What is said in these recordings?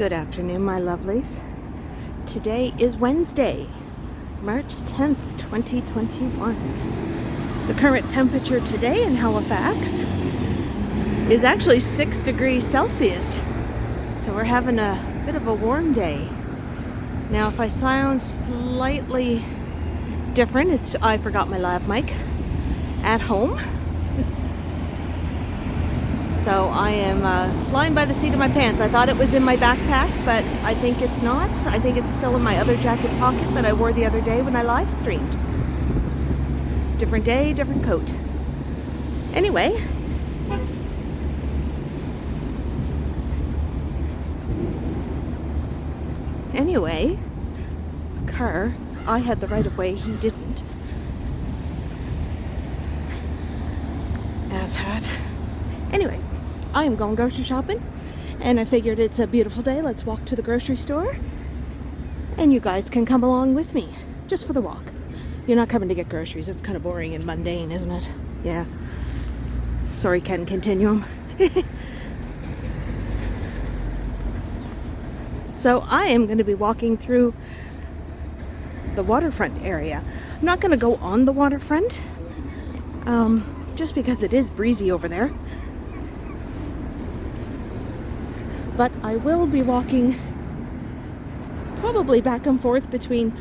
Good afternoon, my lovelies. Today is Wednesday, March 10th, 2021. The current temperature today in Halifax is actually 6 degrees Celsius. So we're having a bit of a warm day. Now, if I sound slightly different, I forgot my lav mic at home. So I am flying by the seat of my pants. I thought it was in my backpack, but I think it's not. I think it's still in my other jacket pocket that I wore the other day when I live streamed. Different day, different coat. Anyway. Car, I had the right of way, he didn't. Asshat. Anyway, I am going grocery shopping, and I figured it's a beautiful day. Let's walk to the grocery store, and you guys can come along with me, just for the walk. You're not coming to get groceries. It's kind of boring and mundane, isn't it? Yeah. Sorry, Ken Continuum. So I am going to be walking through the waterfront area. I'm not going to go on the waterfront, just because it is breezy over there. But I will be walking probably back and forth between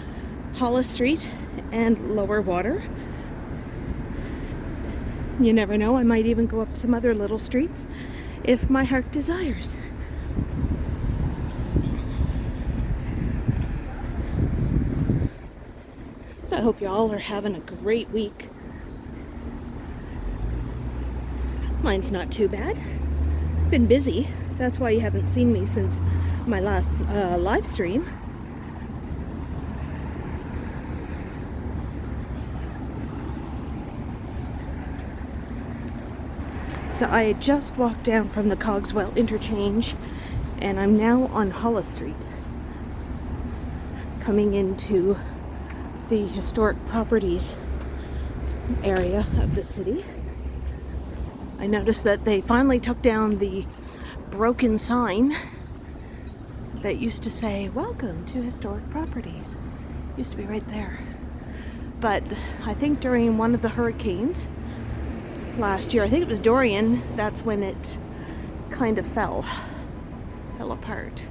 Hollis Street and Lower Water. You never know, I might even go up some other little streets if my heart desires. So I hope you all are having a great week. Mine's not too bad. Been busy. That's why you haven't seen me since my last live stream. So I had just walked down from the Cogswell interchange, and I'm now on Hollis Street, coming into the historic properties area of the city. I noticed that they finally took down the broken sign that used to say, "Welcome to Historic Properties." Used to be right there. But I think during one of the hurricanes last year, I think it was Dorian, that's when it kind of fell apart.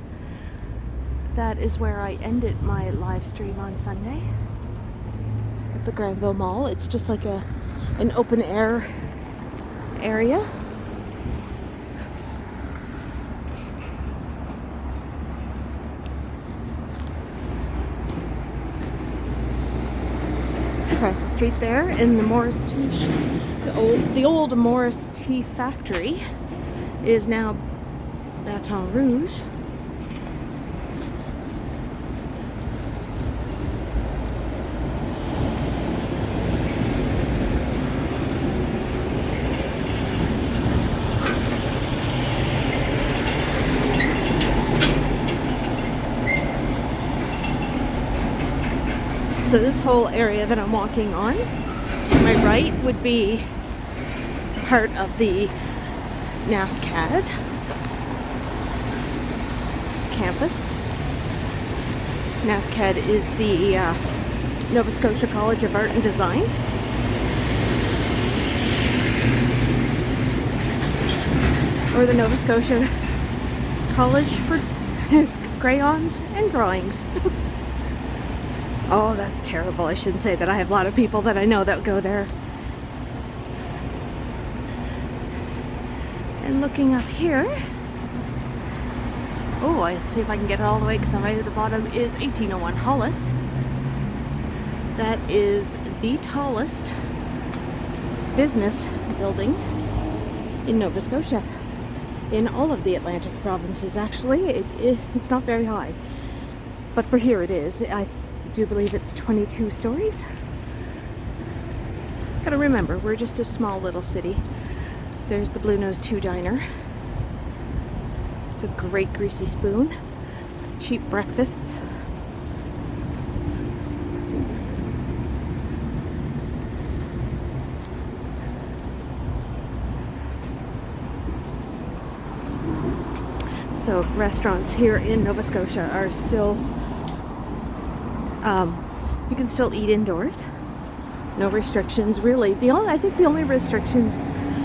That is where I ended my live stream on Sunday at the Granville Mall. It's just like an open air area. Across the street there in the Morris Tea the old Morris Tea Factory is now Baton Rouge. So this whole area that I'm walking on, to my right, would be part of the NSCAD Campus. NSCAD is the Nova Scotia College of Art and Design. Or the Nova Scotia College for Crayons and Drawings. Oh, that's terrible. I shouldn't say that. I have a lot of people that I know that go there. And looking up here, oh, let's see if I can get it all the way because I'm right at the bottom, is 1801 Hollis. That is the tallest business building in Nova Scotia. In all of the Atlantic provinces, actually. It's not very high. But for here it is. I do believe it's 22 stories. Gotta remember, we're just a small little city. There's the Blue Nose 2 Diner. It's a great greasy spoon. Cheap breakfasts. So restaurants here in Nova Scotia are still, you can still eat indoors. No restrictions, really. I think the only restrictions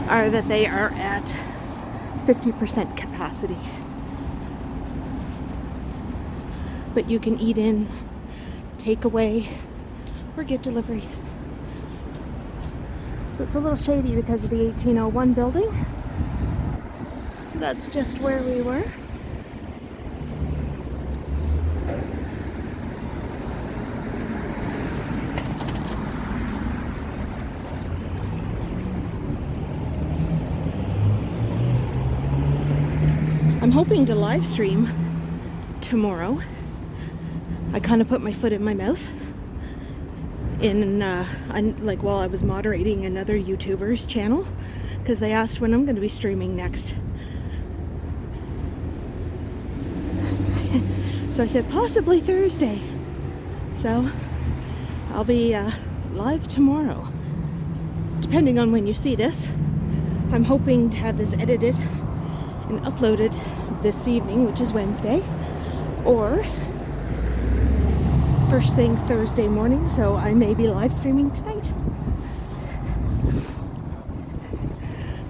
are that they are at 50% capacity. But you can eat in, take away, or get delivery. So it's a little shady because of the 1801 building. That's just where we were. I'm hoping to live stream tomorrow. I kind of put my foot in my mouth while I was moderating another YouTuber's channel, because they asked when I'm going to be streaming next. So I said possibly Thursday. So I'll be live tomorrow, depending on when you see this. I'm hoping to have this edited and uploaded this evening, which is Wednesday, or first thing Thursday morning, so I may be live streaming tonight.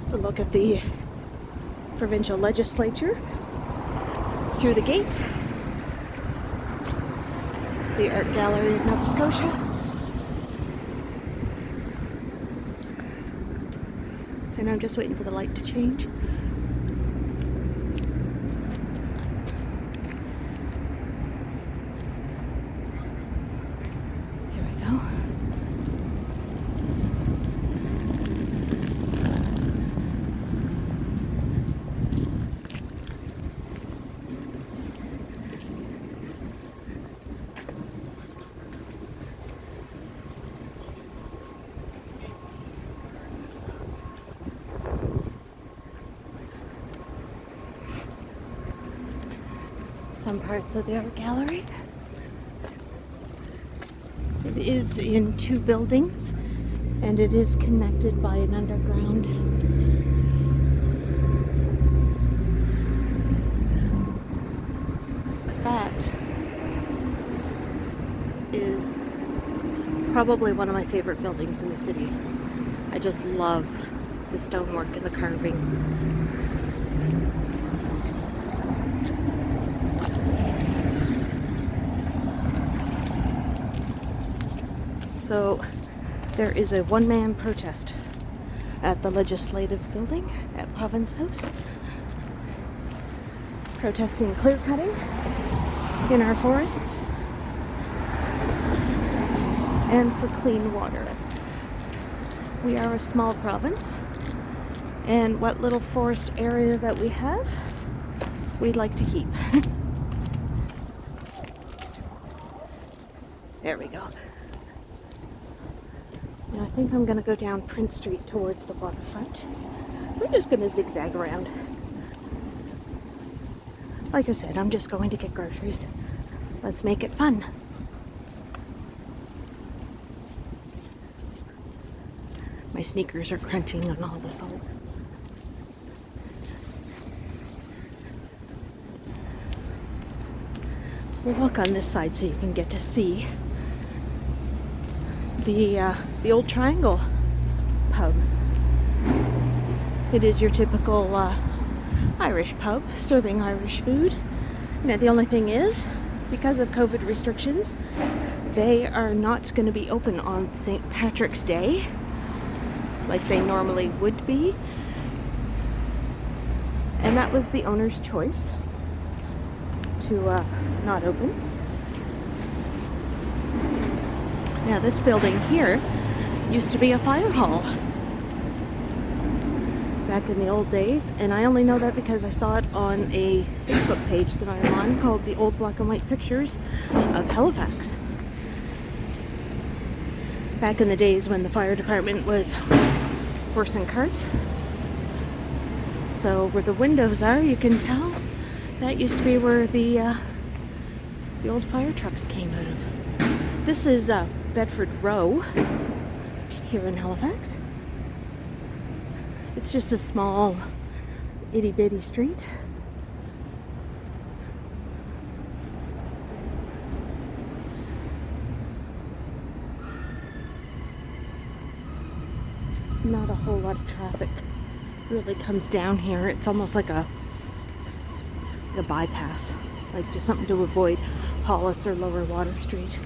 Let's look at the provincial legislature through the gate, the Art Gallery of Nova Scotia, and I'm just waiting for the light to change. Some parts of the art gallery. It is in two buildings, and it is connected by an underground that is probably one of my favorite buildings in the city. I just love the stonework and the carving. So there is a one-man protest at the Legislative Building at Province House, protesting clear cutting in our forests and for clean water. We are a small province, and what little forest area that we have, we'd like to keep. There we go. And I think I'm going to go down Prince Street towards the waterfront. We're just going to zigzag around. Like I said, I'm just going to get groceries. Let's make it fun. My sneakers are crunching on all the salt. We'll walk on this side so you can get to see the old Triangle pub. It is your typical Irish pub serving Irish food. Now the only thing is, because of COVID restrictions, they are not going to be open on St. Patrick's Day like they normally would be. And that was the owner's choice to not open. Now this building here used to be a fire hall back in the old days, and I only know that because I saw it on a Facebook page that I'm on called The Old Black and White Pictures of Halifax. Back in the days when the fire department was horse and cart. So where the windows are, you can tell that used to be where the old fire trucks came out of. This is Bedford Row here in Halifax. It's just a small itty bitty street. not a whole lot of traffic really comes down here. It's almost like a bypass, like just something to avoid Hollis or Lower Water Street.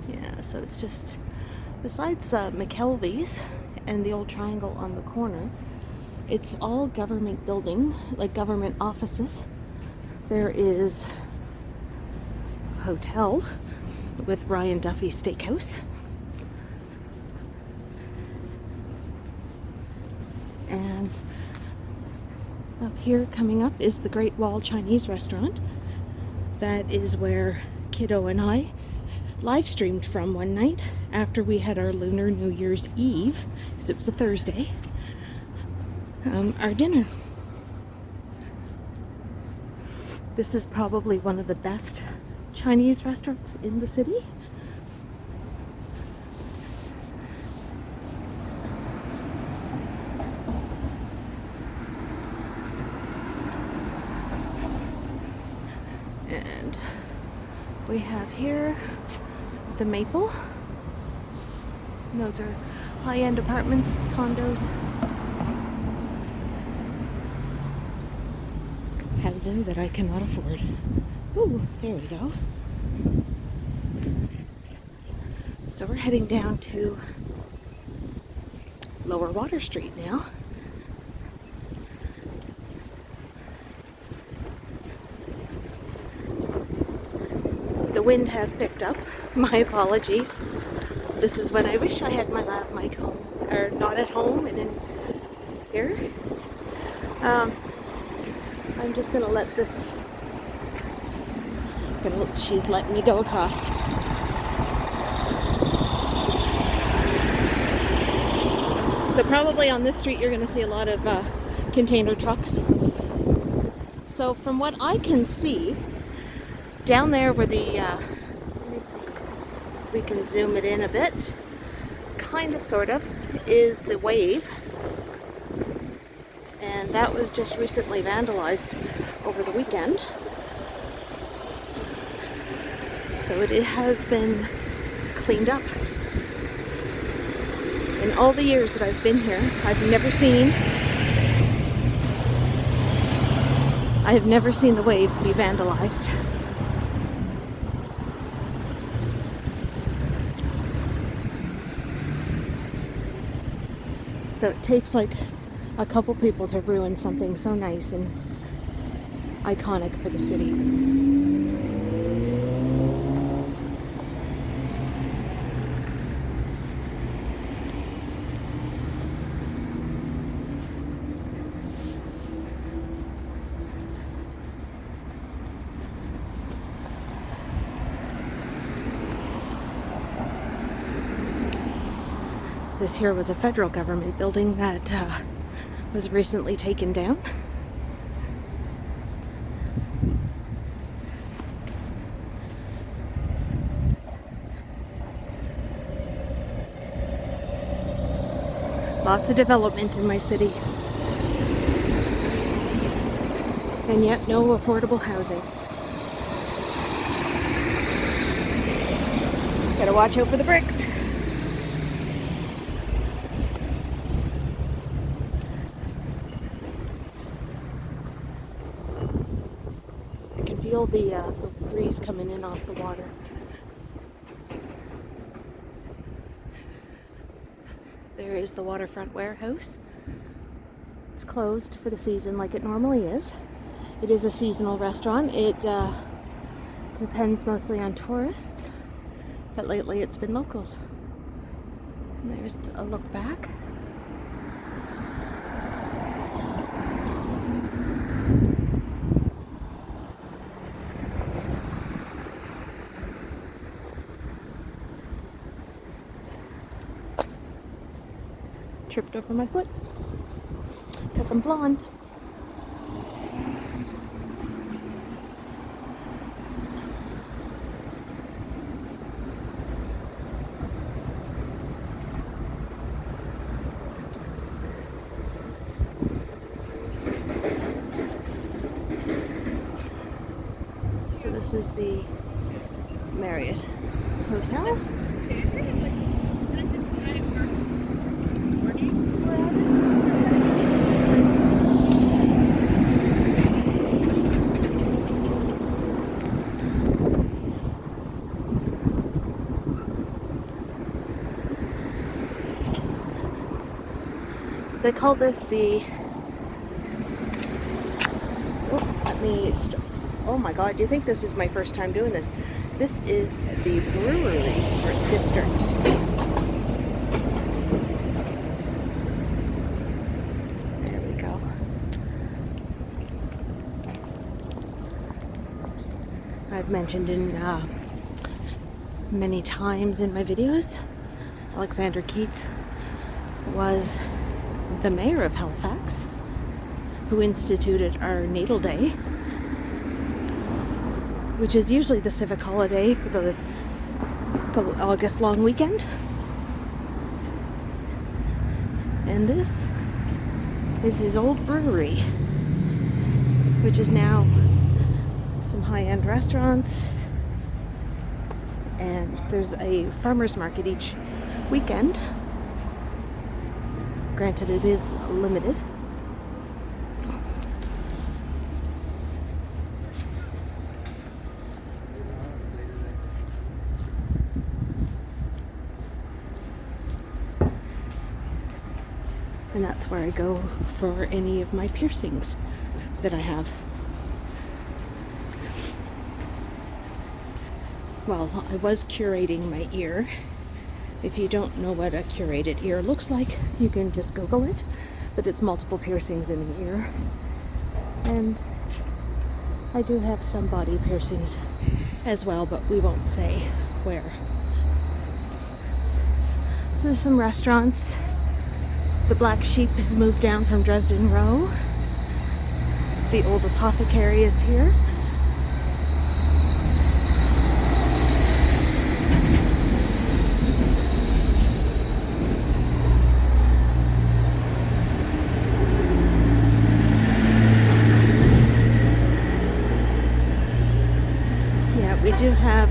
Yeah, so it's just, besides McKelvey's and the old triangle on the corner, it's all government building, like government offices. There is a hotel with Ryan Duffy Steakhouse. And up here coming up is the Great Wall Chinese Restaurant. That is where Kiddo and I live streamed from one night after we had our Lunar New Year's Eve, because it was a Thursday, our dinner. This is probably one of the best Chinese restaurants in the city. And we have here the Maple. And those are high-end apartments, condos, housing that I cannot afford. Ooh, there we go. So we're heading down to Lower Water Street now. The wind has picked up. My apologies. This is when I wish I had my lav mic home, or not at home and in here. I'm just gonna let this, she's letting me go across. So probably on this street you're gonna see a lot of container trucks. So from what I can see, down there where the, let me see if we can zoom it in a bit, kinda sort of, is the Wave. And that was just recently vandalized over the weekend. So it has been cleaned up. In all the years that I've been here, I've never seen the Wave be vandalized. So it takes like a couple people to ruin something so nice and iconic for the city. This here was a federal government building that was recently taken down. Lots of development in my city. And yet no affordable housing. Gotta watch out for the bricks. Feel the breeze coming in off the water. There is the Waterfront Warehouse. It's closed for the season like it normally is. It is a seasonal restaurant. It depends mostly on tourists, but lately it's been locals. And there's a look back. Tripped over my foot because I'm blonde. This is the Marriott Hotel. So they call this the... Oh my god, do you think this is my first time doing this? This is the Brewery District. There we go. I've mentioned in many times in my videos, Alexander Keith was the mayor of Halifax, who instituted our natal day, which is usually the civic holiday for the August long weekend. And this is his old brewery, which is now some high-end restaurants, and there's a farmer's market each weekend. Granted, it is limited. And that's where I go for any of my piercings that I have. Well, I was curating my ear. If you don't know what a curated ear looks like, you can just Google it. But it's multiple piercings in the ear. And I do have some body piercings as well, but we won't say where. So there's some restaurants. The Black Sheep has moved down from Dresden Row. The old apothecary is here. Yeah, we do have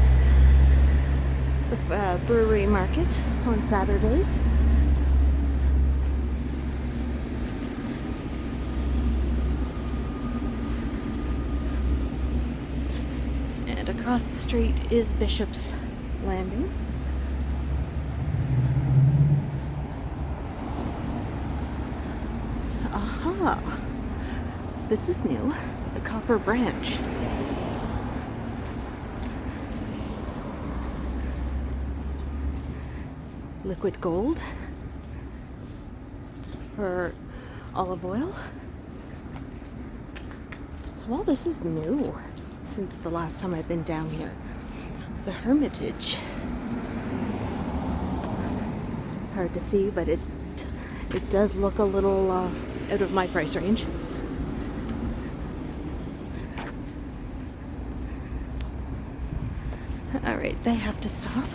the brewery market on Saturdays. Across the street is Bishop's Landing. Aha! This is new. The Copper Branch. Liquid gold for olive oil. So all this is new since the last time I've been down here. The Hermitage. It's hard to see, but it does look a little out of my price range. Alright, they have to stop.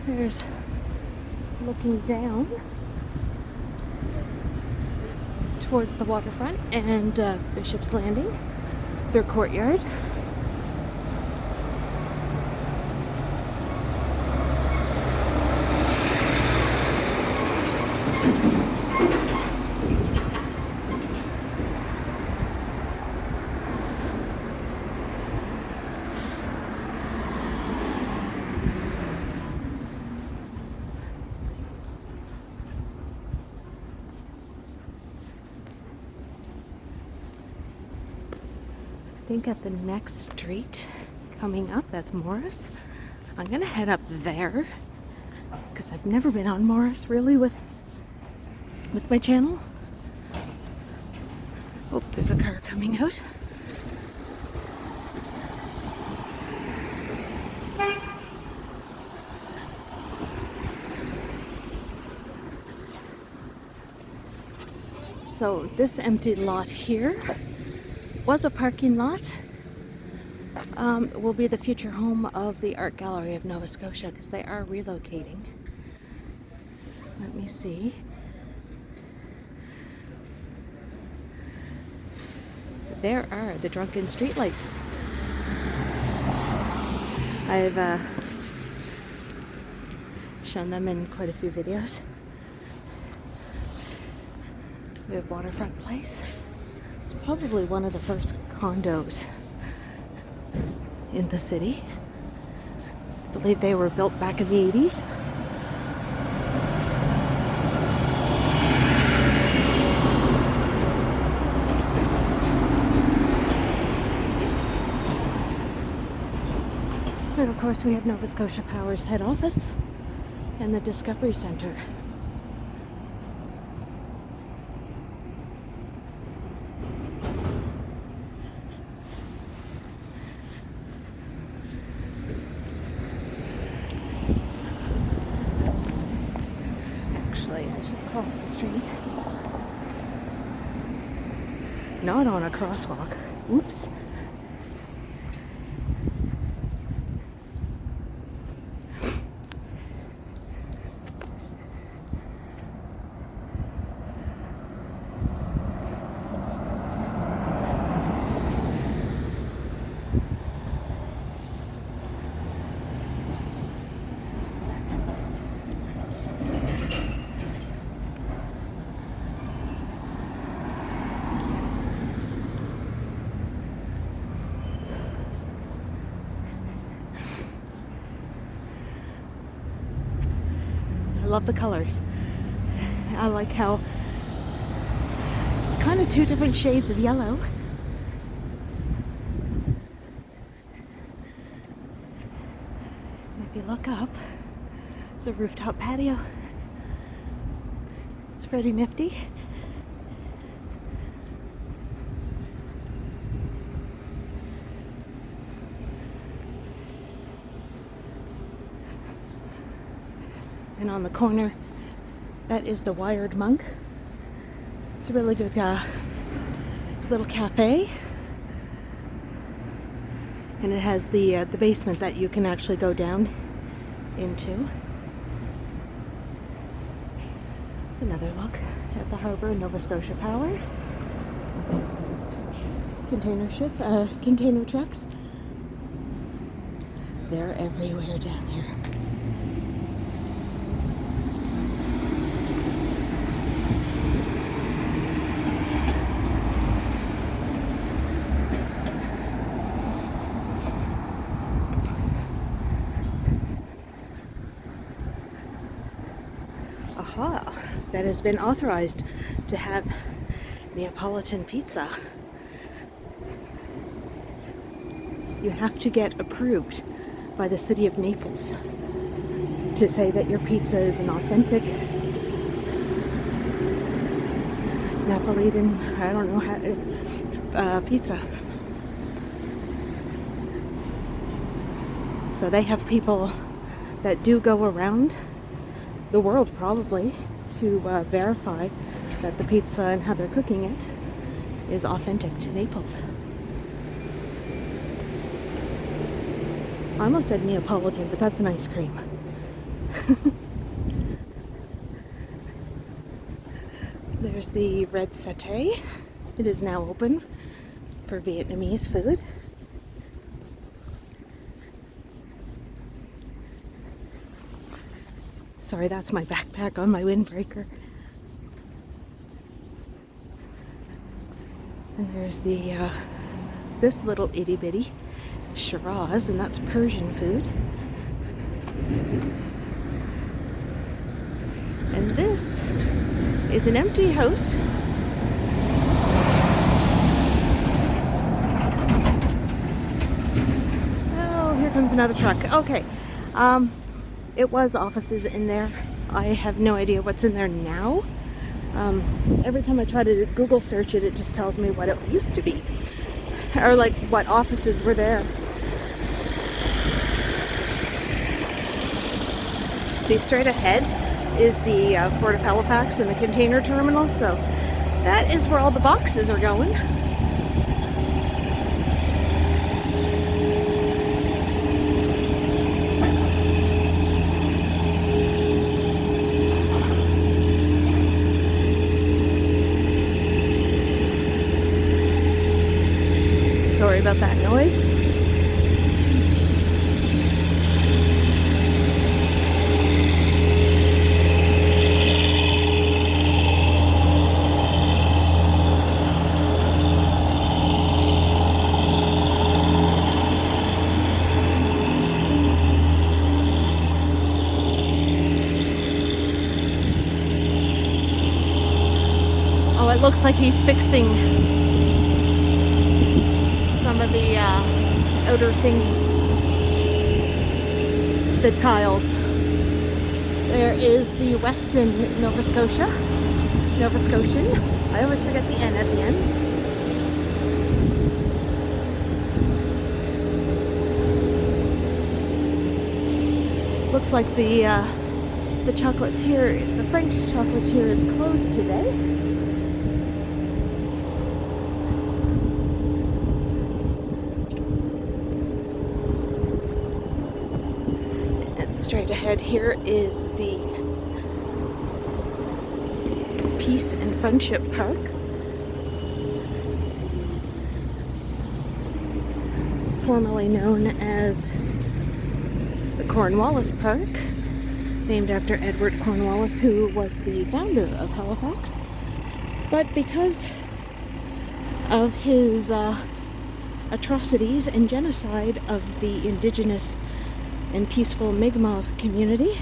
There's looking down towards the waterfront and Bishop's Landing, their courtyard. I think at the next street coming up, that's Morris. I'm gonna head up there because I've never been on Morris really with my channel. Oh, there's a car coming out. So this empty lot here was a parking lot. Will be the future home of the Art Gallery of Nova Scotia because they are relocating. Let me see. There are the drunken streetlights. I've shown them in quite a few videos. We have Waterfront Place. It's probably one of the first condos in the city. I believe they were built back in the 80s. And of course we have Nova Scotia Power's head office and the Discovery Centre. Actually, I should cross the street. Not on a crosswalk. Oops. I love the colors. I like how it's kind of two different shades of yellow. And if you look up, there's a rooftop patio. It's pretty nifty. And on the corner, that is the Wired Monk. It's a really good little cafe. And it has the basement that you can actually go down into. It's another look at the harbor and Nova Scotia Power. Container trucks. They're everywhere down here. Aha, that has been authorized to have Neapolitan Pizza. You have to get approved by the city of Naples to say that your pizza is an authentic Neapolitan, I don't know how, pizza. So they have people that do go around the world probably to verify that the pizza and how they're cooking it is authentic to Naples. I almost said Neapolitan, but that's an ice cream. There's the red satay. It is now open for Vietnamese food. Sorry, that's my backpack on my windbreaker. And there's the this little itty bitty Shiraz, and that's Persian food. And this is an empty house. Oh, here comes another truck. Okay. It was offices in there. I have no idea what's in there now. Every time I try to Google search it, it just tells me what it used to be. Or like what offices were there. See, straight ahead is the Port of Halifax and the container terminal. So that is where all the boxes are going. noise. Oh, it looks like he's fixing some of the outer thingy, the tiles. There is the Weston Nova Scotian. I always forget the N at the end. Looks like the chocolatier, the French chocolatier, is closed today. Straight ahead here is the Peace and Friendship Park. Formerly known as the Cornwallis Park, named after Edward Cornwallis, who was the founder of Halifax. But because of his atrocities and genocide of the indigenous and peaceful Mi'kmaq community,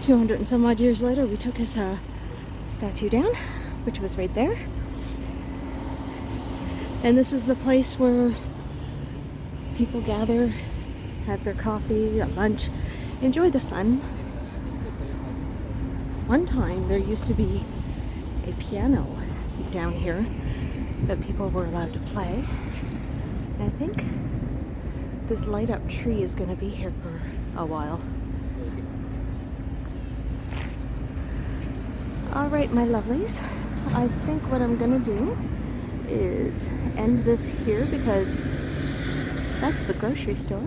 200 and some odd years later, we took his statue down, which was right there. And this is the place where people gather, have their coffee, lunch, enjoy the sun. One time there used to be a piano down here that people were allowed to play. And I think this light up tree is going to be here for a while. All right, my lovelies, I think what I'm going to do is end this here because that's the grocery store.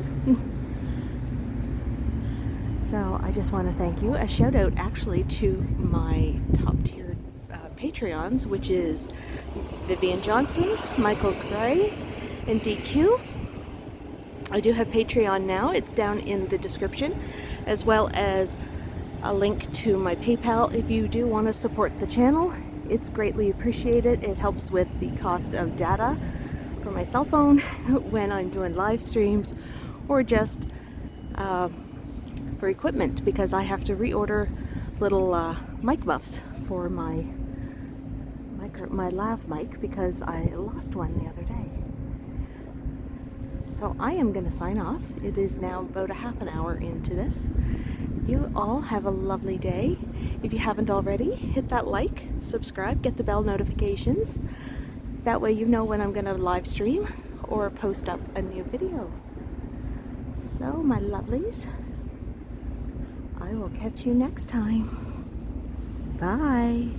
So I just want to thank you. A shout out actually to my top tier Patreons, which is Vivian Johnson, Michael Gray, and Dequeue. I do have Patreon now. It's down in the description, as well as a link to my PayPal if you do want to support the channel. It's greatly appreciated. It helps with the cost of data for my cell phone when I'm doing live streams, or just for equipment, because I have to reorder little mic muffs for my lav mic because I lost one the other day. So I am going to sign off. It is now about a half an hour into this. You all have a lovely day. If you haven't already, hit that like, subscribe, get the bell notifications. That way you know when I'm going to live stream or post up a new video. So my lovelies, I will catch you next time. Bye.